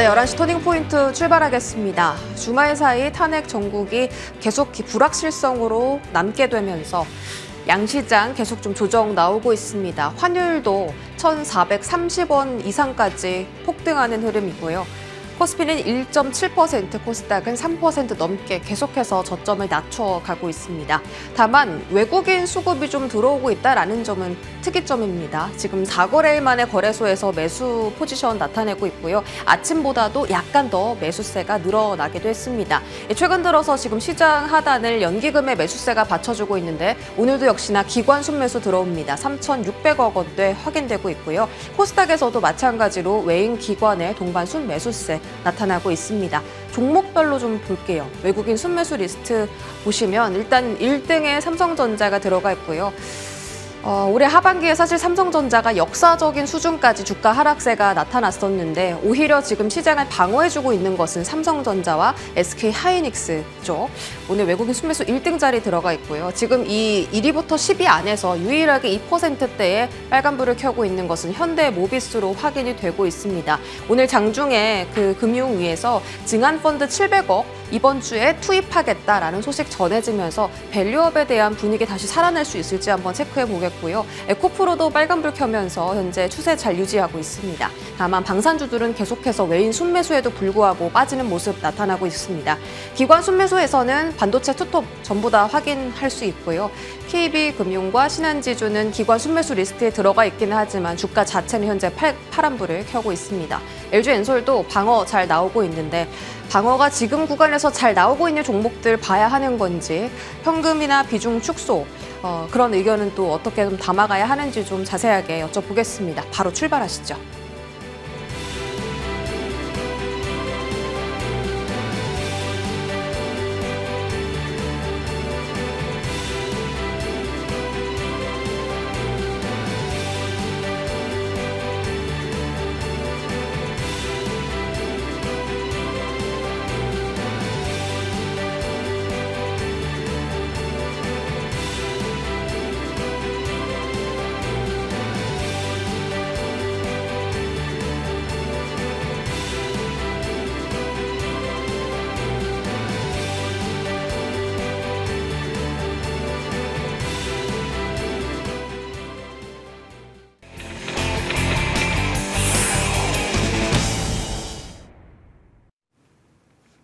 네, 11시 터닝포인트 출발하겠습니다. 주말 사이 탄핵 정국이 계속 불확실성으로 남게 되면서 양시장 계속 좀 조정 나오고 있습니다. 환율도 1,430원 이상까지 폭등하는 흐름이고요. 코스피는 1.7%, 코스닥은 3% 넘게 계속해서 저점을 낮춰가고 있습니다. 다만 외국인 수급이 좀 들어오고 있다는 점은 특이점입니다. 지금 4거래일 만에 거래소에서 매수 포지션 나타내고 있고요. 아침보다도 약간 더 매수세가 늘어나기도 했습니다. 최근 들어서 지금 시장 하단을 연기금의 매수세가 받쳐주고 있는데 오늘도 역시나 기관 순매수 들어옵니다. 3,600억 원대 확인되고 있고요. 코스닥에서도 마찬가지로 외인 기관의 동반 순매수세 나타나고 있습니다. 종목별로 좀 볼게요. 외국인 순매수 리스트 보시면 일단 1등에 삼성전자가 들어가 있고요. 올해 하반기에 사실 삼성전자가 역사적인 수준까지 주가 하락세가 나타났었는데 오히려 지금 시장을 방어해주고 있는 것은 삼성전자와 SK하이닉스죠. 오늘 외국인 순매수 1등 자리 들어가 있고요. 지금 이 1위부터 10위 안에서 유일하게 2%대의 빨간불을 켜고 있는 것은 현대모비스로 확인이 되고 있습니다. 오늘 장중에 그 금융위에서 증안펀드 700억 이번 주에 투입하겠다라는 소식 전해지면서 밸류업에 대한 분위기 다시 살아날 수 있을지 한번 체크해 보겠고요. 에코프로도 빨간불 켜면서 현재 추세 잘 유지하고 있습니다. 다만 방산주들은 계속해서 외인 순매수에도 불구하고 빠지는 모습 나타나고 있습니다. 기관 순매수에서는 반도체 투톱 전부 다 확인할 수 있고요. KB금융과 신한지주는 기관 순매수 리스트에 들어가 있기는 하지만 주가 자체는 현재 파란불을 켜고 있습니다. LG엔솔도 방어 잘 나오고 있는데 방어가 지금 구간에서 잘 나오고 있는 종목들 봐야 하는 건지 현금이나 비중 축소 그런 의견은 또 어떻게 좀 담아가야 하는지 좀 자세하게 여쭤보겠습니다. 바로 출발하시죠.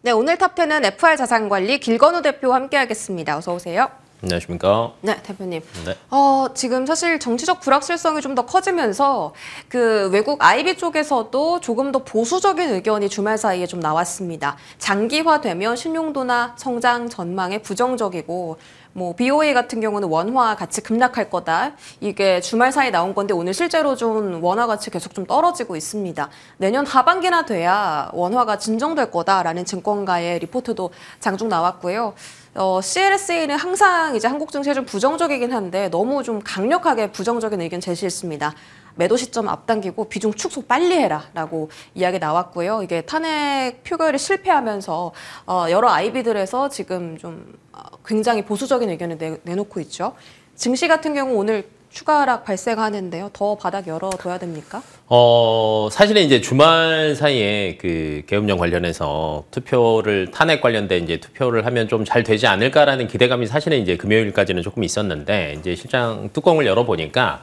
네, 오늘 탑10은 FR자산관리 길건우 대표와 함께하겠습니다. 어서 오세요. 안녕하십니까. 네, 대표님. 네. 지금 사실 정치적 불확실성이 좀 더 커지면서 그 외국 IB 쪽에서도 조금 더 보수적인 의견이 주말 사이에 좀 나왔습니다. 장기화되면 신용도나 성장 전망에 부정적이고 뭐 BOA 같은 경우는 원화 가치 급락할 거다. 이게 주말 사이에 나온 건데 오늘 실제로 좀 원화 가치 계속 좀 떨어지고 있습니다. 내년 하반기나 돼야 원화가 진정될 거다라는 증권가의 리포트도 장중 나왔고요. CLSA는 항상 이제 한국 증시에 좀 부정적이긴 한데 너무 좀 강력하게 부정적인 의견 제시했습니다. 매도 시점 앞당기고 비중 축소 빨리 해라라고 이야기 나왔고요. 이게 탄핵 표결이 실패하면서 여러 IB들에서 지금 좀 굉장히 보수적인 의견을 내놓고 있죠. 증시 같은 경우 오늘 추가 하락 발생하는데요. 더 바닥 열어둬야 됩니까? 사실은 이제 주말 사이에 그 계엄령 관련해서 탄핵 관련된 이제 투표를 하면 좀 잘 되지 않을까라는 기대감이 사실은 이제 금요일까지는 조금 있었는데 이제 실장 뚜껑을 열어보니까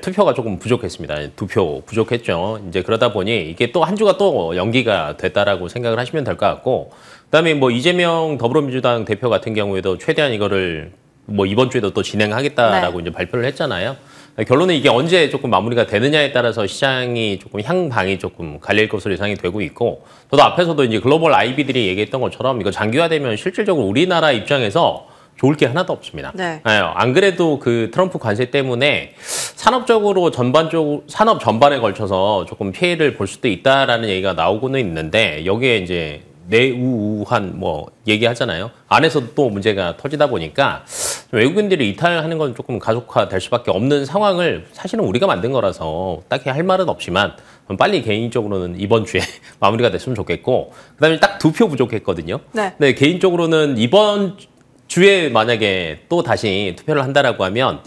투표가 조금 부족했습니다. 2표 부족했죠. 이제 그러다 보니 이게 또 한 주가 또 연기가 됐다라고 생각을 하시면 될 것 같고, 그다음에 뭐 이재명 더불어민주당 대표 같은 경우에도 최대한 이거를 뭐 이번 주에도 또 진행하겠다라고 이제 발표를 했잖아요. 결론은 이게 언제 조금 마무리가 되느냐에 따라서 시장이 조금 향방이 조금 갈릴 것으로 예상이 되고 있고, 저도 앞에서도 이제 글로벌 IB들이 얘기했던 것처럼 이거 장기화되면 실질적으로 우리나라 입장에서 좋을 게 하나도 없습니다. 네. 안 그래도 그 트럼프 관세 때문에 산업 전반에 걸쳐서 조금 피해를 볼 수도 있다라는 얘기가 나오고는 있는데 여기에 이제 내우한 뭐 얘기하잖아요. 안에서도 또 문제가 터지다 보니까 외국인들이 이탈하는 건 조금 가속화될 수밖에 없는 상황을 사실은 우리가 만든 거라서 딱히 할 말은 없지만 빨리 개인적으로는 이번 주에 마무리가 됐으면 좋겠고, 그다음에 딱 2표 부족했거든요. 네, 개인적으로는 이번 주에 만약에 또 다시 투표를 한다라고 하면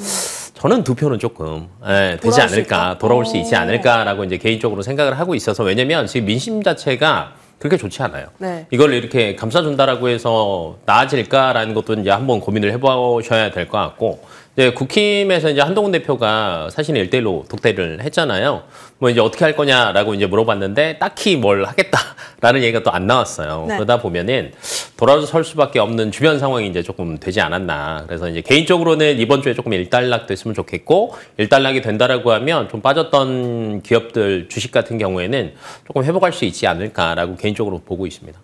저는 두 표는 조금 되지 돌아올 수 않을까, 있다? 돌아올 수 있지 않을까라고 이제 개인적으로 생각을 하고 있어서 왜냐면 지금 민심 자체가 그렇게 좋지 않아요. 네. 이걸 이렇게 감싸준다라고 해서 나아질까라는 것도 이제 한번 고민을 해보셔야 될 것 같고, 이제 국힘에서 이제 한동훈 대표가 사실은 1대1로 독대를 했잖아요. 뭐 이제 어떻게 할 거냐라고 이제 물어봤는데 딱히 뭘 하겠다라는 얘기가 또 안 나왔어요. 네. 그러다 보면은 돌아설 수밖에 없는 주변 상황이 이제 조금 되지 않았나. 그래서 이제 개인적으로는 이번 주에 조금 일단락 됐으면 좋겠고, 일단락이 된다라고 하면 좀 빠졌던 기업들 주식 같은 경우에는 조금 회복할 수 있지 않을까라고 개인적으로 보고 있습니다.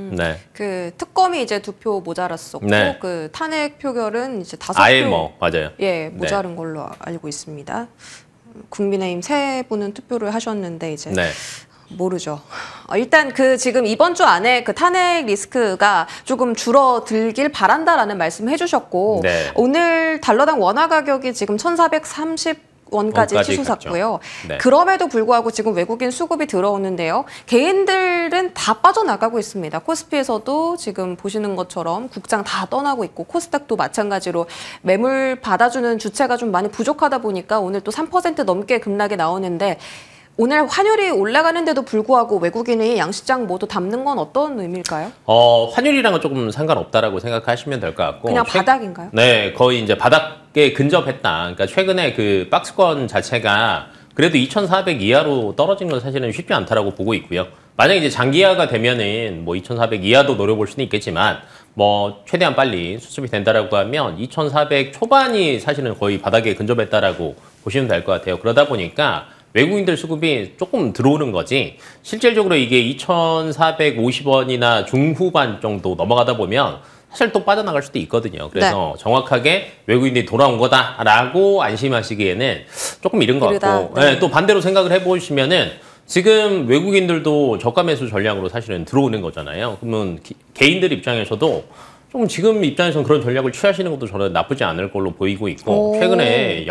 네. 그 특검이 이제 2표 모자랐었고 네. 그 탄핵 표결은 이제 5표 아예 뭐 맞아요. 예, 모자른 걸로 알고 있습니다. 국민의힘 3분은 투표를 하셨는데 이제 네. 모르죠. 일단 그 지금 이번 주 안에 그 탄핵 리스크가 조금 줄어들길 바란다라는 말씀 해주셨고 네. 오늘 달러당 원화 가격이 지금 1,430원까지 원까지 치솟았고요. 네. 그럼에도 불구하고 지금 외국인 수급이 들어오는데요. 개인들은 다 빠져나가고 있습니다. 코스피에서도 지금 보시는 것처럼 국장 다 떠나고 있고 코스닥도 마찬가지로 매물 받아주는 주체가 좀 많이 부족하다 보니까 오늘 또 3% 넘게 급락이 나오는데 오늘 환율이 올라가는데도 불구하고 외국인이 양시장 모두 담는 건 어떤 의미일까요? 환율이랑은 조금 상관없다라고 생각하시면 될 것 같고. 그냥 바닥인가요? 네, 거의 이제 바닥에 근접했다. 그러니까 최근에 그 박스권 자체가 그래도 2,400 이하로 떨어진 건 사실은 쉽지 않다라고 보고 있고요. 만약에 이제 장기화가 되면은 뭐 2,400 이하도 노려볼 수는 있겠지만 뭐 최대한 빨리 수습이 된다라고 하면 2,400 초반이 사실은 거의 바닥에 근접했다라고 보시면 될 것 같아요. 그러다 보니까 외국인들 수급이 조금 들어오는 거지 실질적으로 이게 2,450원이나 중후반 정도 넘어가다 보면 사실 또 빠져나갈 수도 있거든요. 그래서 네. 정확하게 외국인들이 돌아온 거다라고 안심하시기에는 조금 이른 것 같고 네. 네, 또 반대로 생각을 해보시면은 지금 외국인들도 저가 매수 전략으로 사실은 들어오는 거잖아요. 그러면 개인들 입장에서도 좀 지금 입장에서는 그런 전략을 취하시는 것도 저는 나쁘지 않을 걸로 보이고 있고 오. 최근에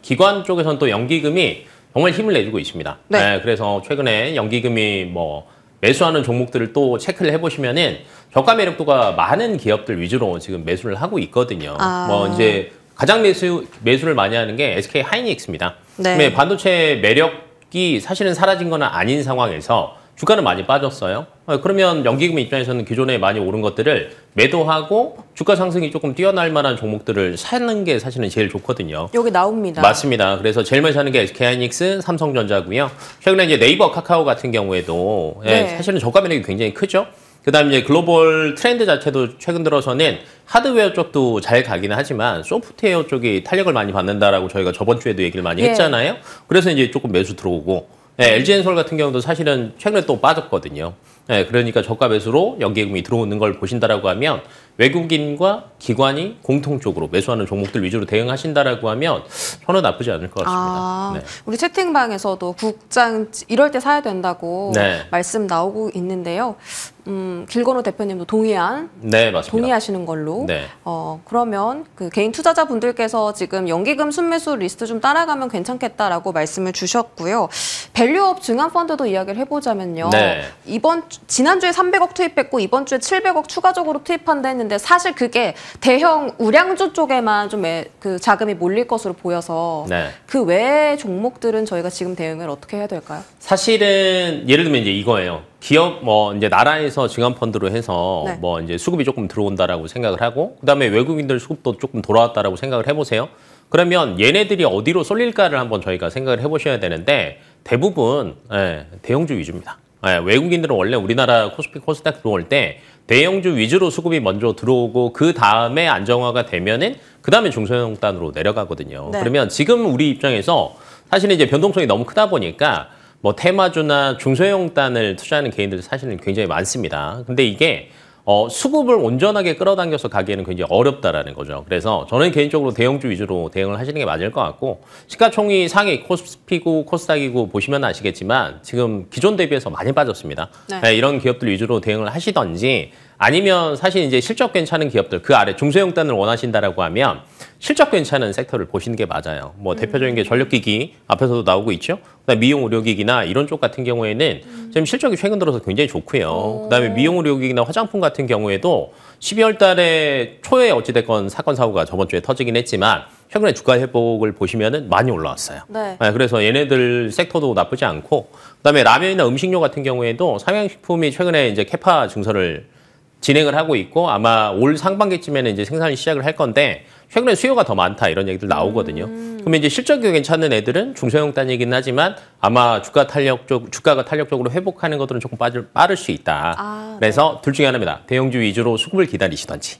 기관 쪽에서는 또 연기금이 정말 힘을 내주고 있습니다. 네. 네, 그래서 최근에 연기금이 뭐 매수하는 종목들을 또 체크를 해보시면은 저가 매력도가 많은 기업들 위주로 지금 매수를 하고 있거든요. 뭐 이제 가장 매수를 많이 하는 게 SK 하이닉스입니다. 네. 반도체 매력이 사실은 사라진 건 아닌 상황에서 주가는 많이 빠졌어요. 그러면 연기금 입장에서는 기존에 많이 오른 것들을 매도하고 주가 상승이 조금 뛰어날 만한 종목들을 사는 게 사실은 제일 좋거든요. 여기 나옵니다. 맞습니다. 그래서 제일 많이 사는 게 SK하이닉스, 삼성전자고요. 최근에 이제 네이버, 카카오 같은 경우에도 네. 사실은 저가 매력이 굉장히 크죠. 그다음에 이제 글로벌 트렌드 자체도 최근 들어서는 하드웨어 쪽도 잘 가기는 하지만 소프트웨어 쪽이 탄력을 많이 받는다라고 저희가 저번 주에도 얘기를 많이 예. 했잖아요. 그래서 이제 조금 매수 들어오고 LG엔솔 같은 경우도 사실은 최근에 또 빠졌거든요. 그러니까 저가 매수로 연기금이 들어오는 걸 보신다라고 하면 외국인과 기관이 공통적으로 매수하는 종목들 위주로 대응하신다라고 하면 저는 나쁘지 않을 것 같습니다. 네. 우리 채팅방에서도 국장 이럴 때 사야 된다고 네. 말씀 나오고 있는데요. 길건우 대표님도 네, 맞습니다. 동의하시는 걸로. 네. 그러면 그 개인 투자자분들께서 지금 연기금 순매수 리스트 좀 따라가면 괜찮겠다라고 말씀을 주셨고요. 밸류업 증환펀드도 이야기를 해보자면요. 네. 지난주에 300억 투입했고 이번 주에 700억 추가적으로 투입한다 했는데 사실 그게 대형 우량주 쪽에만 좀 그 자금이 몰릴 것으로 보여서 네. 그 외의 종목들은 저희가 지금 대응을 어떻게 해야 될까요? 사실은 예를 들면 이제 이거예요. 기업 뭐 이제 나라에서 증환펀드로 해서 네. 뭐 이제 수급이 조금 들어온다라고 생각을 하고 그다음에 외국인들 수급도 조금 돌아왔다라고 생각을 해보세요. 그러면 얘네들이 어디로 쏠릴까를 한번 저희가 생각을 해보셔야 되는데 대부분 대형주 위주입니다. 외국인들은 원래 우리나라 코스피 코스닥 들어올 때 대형주 위주로 수급이 먼저 들어오고 그 다음에 안정화가 되면은 그 다음에 중소형 단으로 내려가거든요. 네. 그러면 지금 우리 입장에서 사실은 이제 변동성이 너무 크다 보니까 뭐 테마주나 중소형 단을 투자하는 개인들 사실은 굉장히 많습니다. 근데 이게 수급을 온전하게 끌어당겨서 가기에는 굉장히 어렵다라는 거죠. 그래서 저는 개인적으로 대형주 위주로 대응을 하시는 게 맞을 것 같고 시가총이 상위 코스피고 코스닥이고 보시면 아시겠지만 지금 기존 대비해서 많이 빠졌습니다. 네. 이런 기업들 위주로 대응을 하시던지 아니면 사실 이제 실적 괜찮은 기업들 그 아래 중소형단을 원하신다라고 하면 실적 괜찮은 섹터를 보시는 게 맞아요. 뭐 대표적인 게 전력기기 앞에서도 나오고 있죠. 그다음에 미용 의료기기나 이런 쪽 같은 경우에는 지금 실적이 최근 들어서 굉장히 좋고요. 그다음에 미용 의료기기나 화장품 같은 경우에도 12월 달에 초에 어찌됐건 사건 사고가 저번 주에 터지긴 했지만 최근에 주가 회복을 보시면은 많이 올라왔어요. 네. 그래서 얘네들 섹터도 나쁘지 않고 그다음에 라면이나 음식료 같은 경우에도 삼양식품이 최근에 이제 캐파 증설을 진행을 하고 있고 아마 올 상반기쯤에는 이제 생산을 시작을 할 건데 최근에 수요가 더 많다 이런 얘기들 나오거든요. 그러면 이제 실적이 괜찮은 애들은 중소형 단위이긴 하지만 아마 주가가 탄력적으로 회복하는 것들은 조금 빠를 수 있다. 그래서 둘 중에 하나입니다. 대형주 위주로 수급을 기다리시던지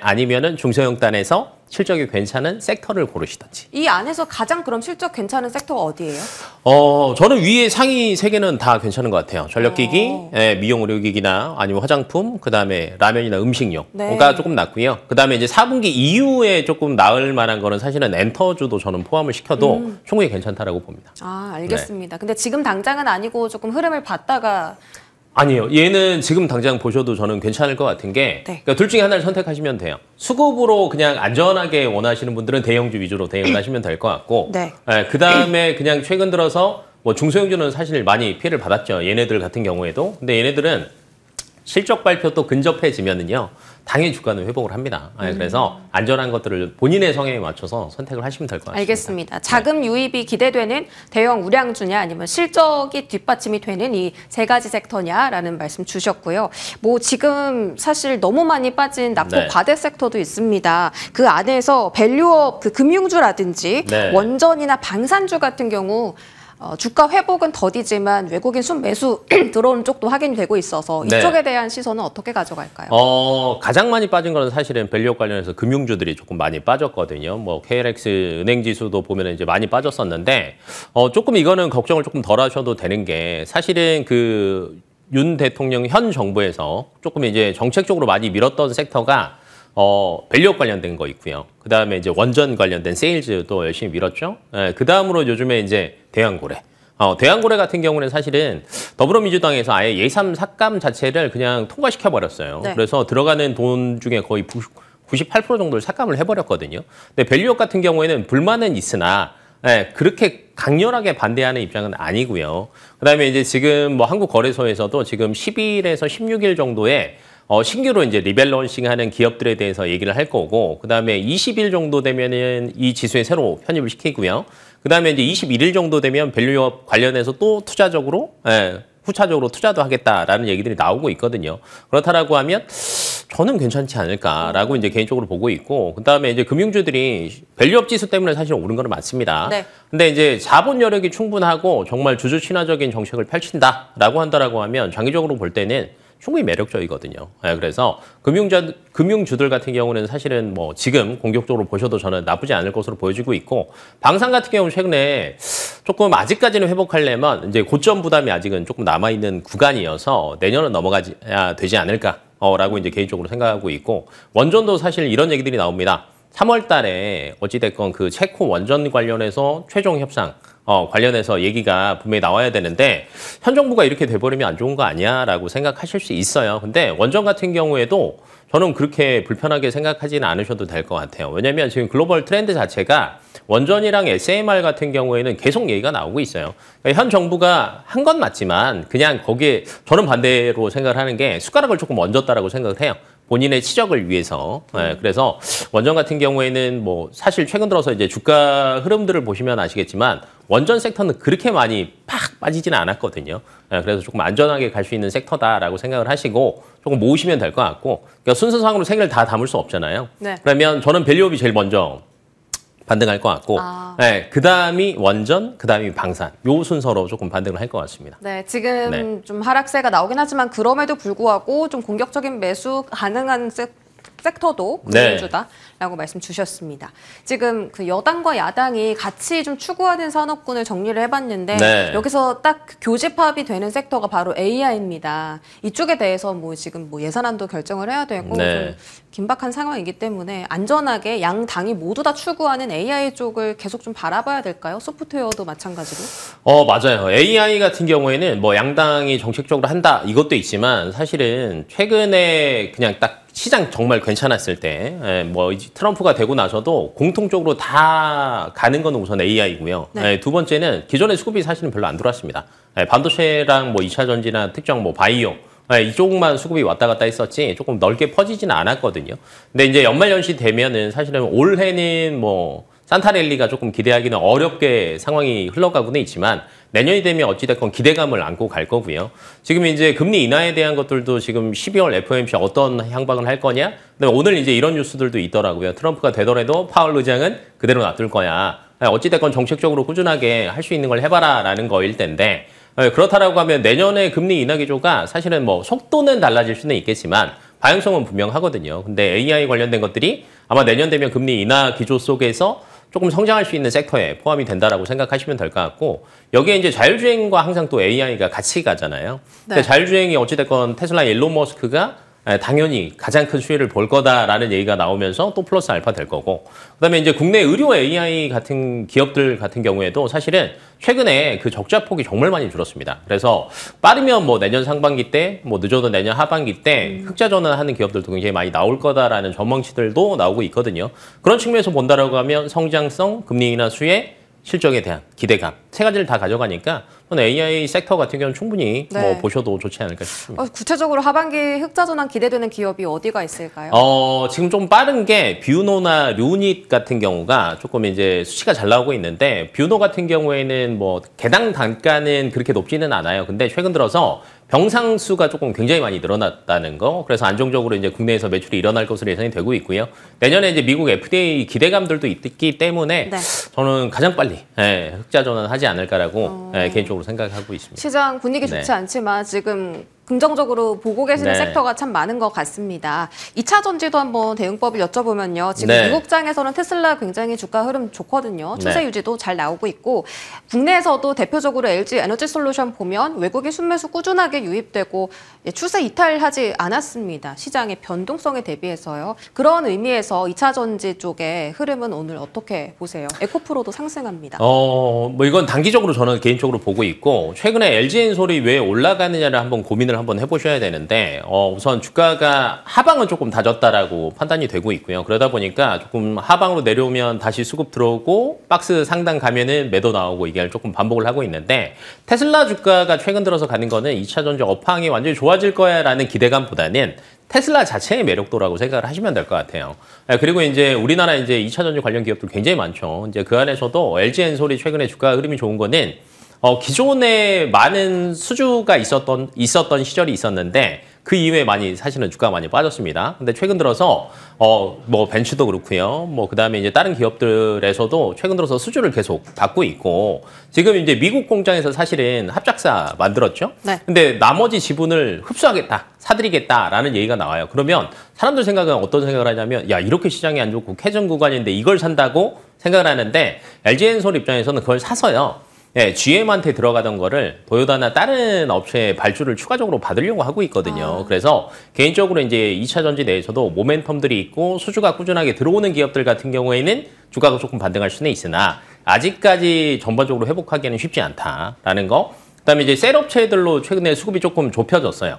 아니면은 중소형 단에서 실적이 괜찮은 섹터를 고르시던지. 이 안에서 가장 그럼 실적 괜찮은 sek터가 어디예요? 저는 위에 상위 세 개는 다 괜찮은 것 같아요. 전력기기, 미용 의료기기나 아니면 화장품, 그다음에 라면이나 음식료가 네. 조금 낮고요. 그다음에 이제 4분기 이후에 조금 나을 만한 거는 사실은 엔터주도 저는 포함을 시켜도 충분히 괜찮다라고 봅니다. 알겠습니다. 근데 지금 당장은 아니고 조금 흐름을 봤다가 아니요. 얘는 지금 당장 보셔도 저는 괜찮을 것 같은 게 네. 그러니까 둘 중에 하나를 선택하시면 돼요. 수급으로 그냥 안전하게 원하시는 분들은 대형주 위주로 대응을 하시면 될 것 같고 네. 그다음에 그냥 최근 들어서 뭐 중소형주는 사실 많이 피해를 받았죠. 얘네들 같은 경우에도. 근데 얘네들은 실적 발표 또 근접해지면은요. 당연히 주가는 회복을 합니다. 그래서 안전한 것들을 본인의 성향에 맞춰서 선택을 하시면 될 것 같습니다. 알겠습니다. 자금 유입이 기대되는 대형 우량주냐 아니면 실적이 뒷받침이 되는 이 세 가지 섹터냐라는 말씀 주셨고요. 뭐 지금 사실 너무 많이 빠진 낙폭 네. 과대 섹터도 있습니다. 그 안에서 밸류업 그 금융주라든지 네. 원전이나 방산주 같은 경우 주가 회복은 더디지만 외국인 순매수 들어오는 쪽도 확인이 되고 있어서 네. 이쪽에 대한 시선은 어떻게 가져갈까요? 가장 많이 빠진 거는 사실은 밸류업 관련해서 금융주들이 조금 많이 빠졌거든요. 뭐 KLX 은행 지수도 보면 이제 많이 빠졌었는데 조금 이거는 걱정을 조금 덜 하셔도 되는 게 사실은 그 윤 대통령 현 정부에서 조금 이제 정책적으로 많이 밀었던 섹터가 밸류업 관련된 거 있고요. 그 다음에 이제 원전 관련된 세일즈도 열심히 밀었죠. 그 다음으로 요즘에 이제 대왕고래. 대왕고래 같은 경우는 사실은 더불어민주당에서 아예 예산 삭감 자체를 그냥 통과시켜 버렸어요. 네. 그래서 들어가는 돈 중에 거의 98% 정도를 삭감을 해버렸거든요. 근데 밸류업 같은 경우에는 불만은 있으나 그렇게 강렬하게 반대하는 입장은 아니고요. 그다음에 이제 지금 뭐 한국거래소에서도 지금 10일에서 16일 정도에 신규로 이제 리밸런싱하는 기업들에 대해서 얘기를 할 거고, 그다음에 20일 정도 되면은 이 지수에 새로 편입을 시키고요. 그다음에 이제 21일 정도 되면 밸류업 관련해서 또 투자적으로 후차적으로 투자도 하겠다라는 얘기들이 나오고 있거든요. 그렇다라고 하면 저는 괜찮지 않을까라고 이제 개인적으로 보고 있고, 그다음에 이제 금융주들이 밸류업 지수 때문에 사실 오른 거는 맞습니다. 네. 근데 이제 자본 여력이 충분하고 정말 주주 친화적인 정책을 펼친다라고 한다라고 하면 장기적으로 볼 때는 충분히 매력적이거든요. 그래서 금융주들 같은 경우는 사실은 뭐 지금 공격적으로 보셔도 저는 나쁘지 않을 것으로 보여지고 있고, 방산 같은 경우는 최근에 조금 아직까지는 회복하려면 이제 고점 부담이 아직은 조금 남아있는 구간이어서 내년은 넘어가야 되지 않을까라고 이제 개인적으로 생각하고 있고, 원전도 사실 이런 얘기들이 나옵니다. 3월 달에 어찌됐건 그 체코 원전 관련해서 최종 협상 관련해서 얘기가 분명히 나와야 되는데 현 정부가 이렇게 돼버리면 안 좋은 거 아니야? 라고 생각하실 수 있어요. 근데 원전 같은 경우에도 저는 그렇게 불편하게 생각하지는 않으셔도 될 것 같아요. 왜냐하면 지금 글로벌 트렌드 자체가 원전이랑 SMR 같은 경우에는 계속 얘기가 나오고 있어요. 그러니까 현 정부가 한 건 맞지만 그냥 거기에 저는 반대로 생각을 하는 게 숟가락을 조금 얹었다라고 생각을 해요. 본인의 치적을 위해서. 그래서 원전 같은 경우에는 뭐 사실 최근 들어서 이제 주가 흐름들을 보시면 아시겠지만 원전 섹터는 그렇게 많이 팍 빠지지는 않았거든요. 그래서 조금 안전하게 갈 수 있는 섹터다라고 생각을 하시고 조금 모으시면 될 것 같고, 그러니까 순서상으로 세 개를 다 담을 수 없잖아요. 네. 그러면 저는 밸류업이 제일 먼저 반등할 것 같고, 그 다음이 원전, 그 다음이 방산. 요 순서로 조금 반등을 할 것 같습니다. 네, 지금 좀 하락세가 나오긴 하지만 그럼에도 불구하고 좀 공격적인 매수 가능한 섹터도 금융주다라고 말씀 주셨습니다. 지금 그 여당과 야당이 같이 좀 추구하는 산업군을 정리를 해봤는데 여기서 딱 교집합이 되는 섹터가 바로 AI입니다. 이쪽에 대해서 뭐 지금 뭐 예산안도 결정을 해야 되고 좀 긴박한 상황이기 때문에 안전하게 양 당이 모두 다 추구하는 AI 쪽을 계속 좀 바라봐야 될까요? 소프트웨어도 마찬가지로. 맞아요. AI 같은 경우에는 뭐 양당이 정책적으로 한다 이것도 있지만 사실은 최근에 그냥 딱 시장 정말 괜찮았을 때, 뭐 트럼프가 되고 나서도 공통적으로 다 가는 건 우선 AI고요. 두 번째는 기존의 수급이 사실은 별로 안 들어왔습니다. 반도체랑 뭐 2차 전지나 특정 뭐 바이오 이쪽만 수급이 왔다 갔다 했었지 조금 넓게 퍼지지는 않았거든요. 근데 이제 연말연시 되면은 사실은 올해는 뭐 산타랠리가 조금 기대하기는 어렵게 상황이 흘러가고는 있지만 내년이 되면 어찌됐건 기대감을 안고 갈 거고요. 지금 이제 금리 인하에 대한 것들도 지금 12월 FOMC 어떤 향방을 할 거냐? 근데 오늘 이제 이런 뉴스들도 있더라고요. 트럼프가 되더라도 파월 의장은 그대로 놔둘 거야. 어찌됐건 정책적으로 꾸준하게 할 수 있는 걸 해봐라라는 거일 텐데 그렇다라고 하면 내년에 금리 인하 기조가 사실은 뭐 속도는 달라질 수는 있겠지만 방향성은 분명하거든요. 근데 AI 관련된 것들이 아마 내년 되면 금리 인하 기조 속에서 조금 성장할 수 있는 섹터에 포함이 된다라고 생각하시면 될 것 같고 여기에 이제 자율주행과 항상 또 AI가 같이 가잖아요. 근데 자율주행이 어찌됐건 테슬라 일론 머스크가 당연히 가장 큰 수혜를 볼 거다라는 얘기가 나오면서 또 플러스 알파 될 거고 그다음에 이제 국내 의료 AI 같은 기업들 같은 경우에도 사실은 최근에 그 적자 폭이 정말 많이 줄었습니다. 그래서 빠르면 뭐 내년 상반기 때, 뭐 늦어도 내년 하반기 때 흑자 전환하는 기업들도 굉장히 많이 나올 거다라는 전망치들도 나오고 있거든요. 그런 측면에서 본다라고 하면 성장성, 금리 인하 수혜, 실적에 대한 기대감 세 가지를 다 가져가니까 AI 섹터 같은 경우는 충분히 뭐 보셔도 좋지 않을까 싶습니다. 구체적으로 하반기 흑자 전환 기대되는 기업이 어디가 있을까요? 지금 좀 빠른 게 뷰노나 류닛 같은 경우가 조금 이제 수치가 잘 나오고 있는데 뷰노 같은 경우에는 뭐 개당 단가는 그렇게 높지는 않아요. 근데 최근 들어서 병상 수가 조금 굉장히 많이 늘어났다는 거. 그래서 안정적으로 이제 국내에서 매출이 일어날 것으로 예상이 되고 있고요. 내년에 이제 미국 FDA 기대감들도 있기 때문에 저는 가장 빨리 흑자 전환하지 않을까라고 개인적으로 생각하고 있습니다. 시장 분위기 좋지 않지만 지금 긍정적으로 보고 계시는 섹터가 참 많은 것 같습니다. 2차 전지도 한번 대응법을 여쭤보면요. 지금 미국장에서는 테슬라 굉장히 주가 흐름 좋거든요. 추세 유지도 잘 나오고 있고 국내에서도 대표적으로 LG 에너지 솔루션 보면 외국인 순매수 꾸준하게 유입되고 추세 이탈하지 않았습니다. 시장의 변동성에 대비해서요. 그런 의미에서 2차 전지 쪽의 흐름은 오늘 어떻게 보세요? 에코프로도 상승합니다. 뭐 이건 단기적으로 저는 개인적으로 보고 있고 최근에 LG엔솔이 왜 올라가느냐를 한번 고민을 한번 해보셔야 되는데 우선 주가가 하방은 조금 다졌다라고 판단이 되고 있고요. 그러다 보니까 조금 하방으로 내려오면 다시 수급 들어오고 박스 상단 가면은 매도 나오고 이게 조금 반복을 하고 있는데 테슬라 주가가 최근 들어서 가는 거는 2차 전지 업황이 완전히 좋아질 거야라는 기대감보다는 테슬라 자체의 매력도라고 생각을 하시면 될 것 같아요. 그리고 이제 우리나라 이제 2차 전지 관련 기업들 굉장히 많죠. 이제 그 안에서도 LG엔솔이 최근에 주가 흐름이 좋은 거는 기존에 많은 수주가 있었던 시절이 있었는데 그 이후에 많이 사실은 주가가 많이 빠졌습니다. 근데 최근 들어서 뭐 벤츠도 그렇고요. 뭐 그다음에 이제 다른 기업들에서도 최근 들어서 수주를 계속 받고 있고 지금 이제 미국 공장에서 사실은 합작사 만들었죠. 근데 나머지 지분을 흡수하겠다, 사들이겠다라는 얘기가 나와요. 그러면 사람들 생각은 어떤 생각을 하냐면 야 이렇게 시장이 안 좋고 캐전 구간인데 이걸 산다고 생각을 하는데 LG엔솔 입장에서는 그걸 사서요. GM한테 들어가던 거를 도요타나 다른 업체의 발주를 추가적으로 받으려고 하고 있거든요. 그래서 개인적으로 이제 2차 전지 내에서도 모멘텀들이 있고 수주가 꾸준하게 들어오는 기업들 같은 경우에는 주가가 조금 반등할 수는 있으나 아직까지 전반적으로 회복하기에는 쉽지 않다라는 거. 그다음에 이제 셀업체들로 최근에 수급이 조금 좁혀졌어요.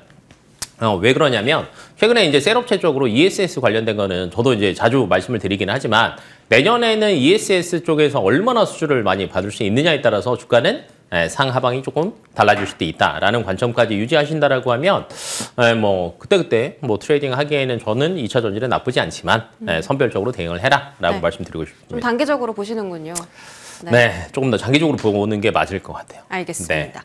왜 그러냐면 최근에 이제 셀업체 쪽으로 ESS 관련된 거는 저도 이제 자주 말씀을 드리긴 하지만 내년에는 ESS 쪽에서 얼마나 수주를 많이 받을 수 있느냐에 따라서 주가는 상하방이 조금 달라질 수도 있다라는 관점까지 유지하신다라고 하면 뭐 그때 뭐 트레이딩 하기에는 저는 2차 전지는 나쁘지 않지만 선별적으로 대응을 해라라고 말씀드리고 싶습니다. 좀 단기적으로 보시는군요. 조금 더 장기적으로 보는 게 맞을 것 같아요. 알겠습니다.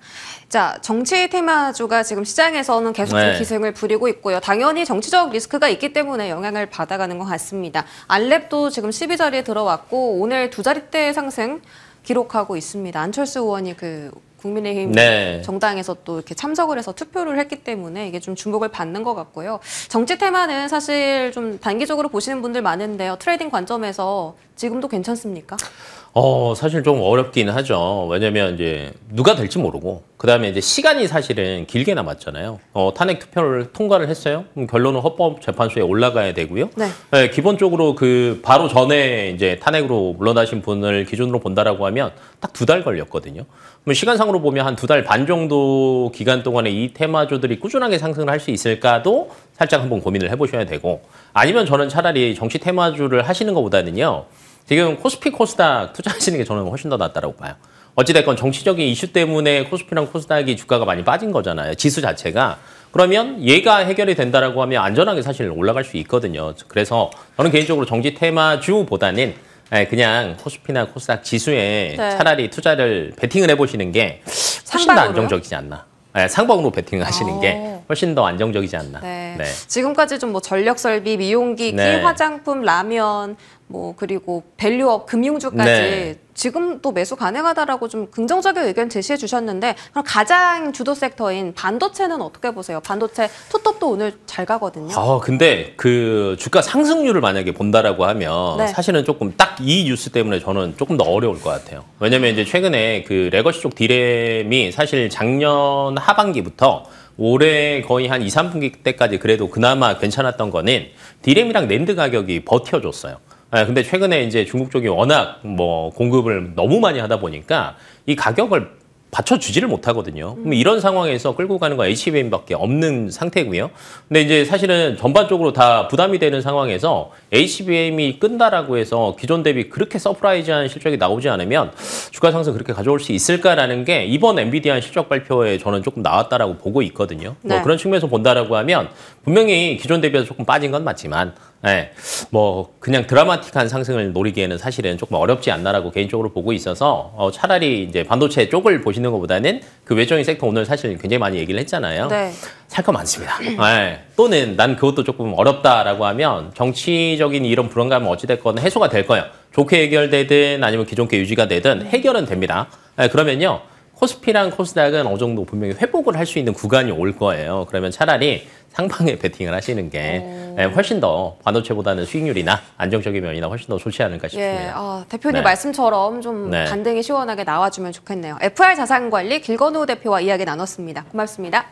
자, 정치 테마주가 지금 시장에서는 계속 좀 기승을 부리고 있고요. 당연히 정치적 리스크가 있기 때문에 영향을 받아가는 것 같습니다. 알랩도 지금 12자리에 들어왔고 오늘 2자릿대 상승 기록하고 있습니다. 안철수 의원이 그 국민의힘 네. 정당에서 또 이렇게 참석을 해서 투표를 했기 때문에 이게 좀 주목을 받는 것 같고요. 정치 테마는 사실 좀 단기적으로 보시는 분들 많은데요. 트레이딩 관점에서 지금도 괜찮습니까? 사실 좀 어렵긴 하죠. 왜냐면 이제 누가 될지 모르고, 그 다음에 이제 시간이 사실은 길게 남았잖아요. 탄핵 투표를 통과를 했어요. 그럼 결론은 헌법재판소에 올라가야 되고요. 네. 네, 기본적으로 그 바로 전에 이제 탄핵으로 물러나신 분을 기준으로 본다라고 하면 딱 2달 걸렸거든요. 그럼 시간상으로 보면 한 2달 반 정도 기간 동안에 이 테마주들이 꾸준하게 상승을 할 수 있을까도 살짝 한번 고민을 해보셔야 되고, 아니면 저는 차라리 정치 테마주를 하시는 것보다는요, 지금 코스피, 코스닥 투자하시는 게 저는 훨씬 더 낫다라고 봐요. 어찌됐건 정치적인 이슈 때문에 코스피랑 코스닥이 주가가 많이 빠진 거잖아요. 지수 자체가. 그러면 얘가 해결이 된다라고 하면 안전하게 사실 올라갈 수 있거든요. 그래서 저는 개인적으로 정치 테마주보다는 그냥 코스피나 코스닥 지수에 네. 차라리 투자를 베팅을 해보시는 게 훨씬 더 상방으로요? 안정적이지 않나. 상방으로 베팅을 하시는 게 훨씬 더 안정적이지 않나. 네. 네. 지금까지 좀 뭐 전력 설비, 미용기기, 네. 화장품, 라면, 뭐 그리고 밸류업, 금융주까지 네. 지금 또 매수 가능하다라고 좀 긍정적인 의견 제시해 주셨는데 그럼 가장 주도 섹터인 반도체는 어떻게 보세요? 반도체 투톱도 오늘 잘 가거든요. 근데 그 주가 상승률을 만약에 본다라고 하면 네. 사실은 조금 딱 이 뉴스 때문에 저는 조금 더 어려울 것 같아요. 왜냐면 이제 최근에 그 레거시 쪽 디램이 사실 작년 하반기부터 올해 거의 한 2, 3분기 때까지 그래도 그나마 괜찮았던 거는 디램이랑 낸드 가격이 버텨줬어요. 근데 최근에 이제 중국 쪽이 워낙 뭐 공급을 너무 많이 하다 보니까 이 가격을 받쳐주지를 못하거든요. 그럼 이런 상황에서 끌고 가는 건 HBM밖에 없는 상태고요. 근데 이제 사실은 전반적으로 다 부담이 되는 상황에서 HBM이 끈다라고 해서 기존 대비 그렇게 서프라이즈한 실적이 나오지 않으면 주가 상승 그렇게 가져올 수 있을까라는 게 이번 엔비디아 실적 발표에 저는 조금 나왔다라고 보고 있거든요. 네. 뭐 그런 측면에서 본다라고 하면 분명히 기존 대비해서 조금 빠진 건 맞지만 뭐 그냥 드라마틱한 상승을 노리기에는 사실은 조금 어렵지 않나라고 개인적으로 보고 있어서 차라리 이제 반도체 쪽을 보시는 것보다는 그 외적인 섹터 오늘 사실 굉장히 많이 얘기를 했잖아요. 네. 살 거 많습니다. 또는 난 그것도 조금 어렵다라고 하면 정치적인 이런 불안감은 어찌됐건 해소가 될 거예요. 좋게 해결되든 아니면 기존 게 유지가 되든 해결은 됩니다. 그러면요. 코스피랑 코스닥은 어느 정도 분명히 회복을 할 수 있는 구간이 올 거예요. 그러면 차라리 상방에 베팅을 하시는 게 훨씬 더 반도체보다는 수익률이나 안정적인 면이나 훨씬 더 좋지 않을까 싶습니다. 대표님 네. 말씀처럼 좀 네. 반등이 시원하게 나와주면 좋겠네요. FR 자산관리 길건우 대표와 이야기 나눴습니다. 고맙습니다.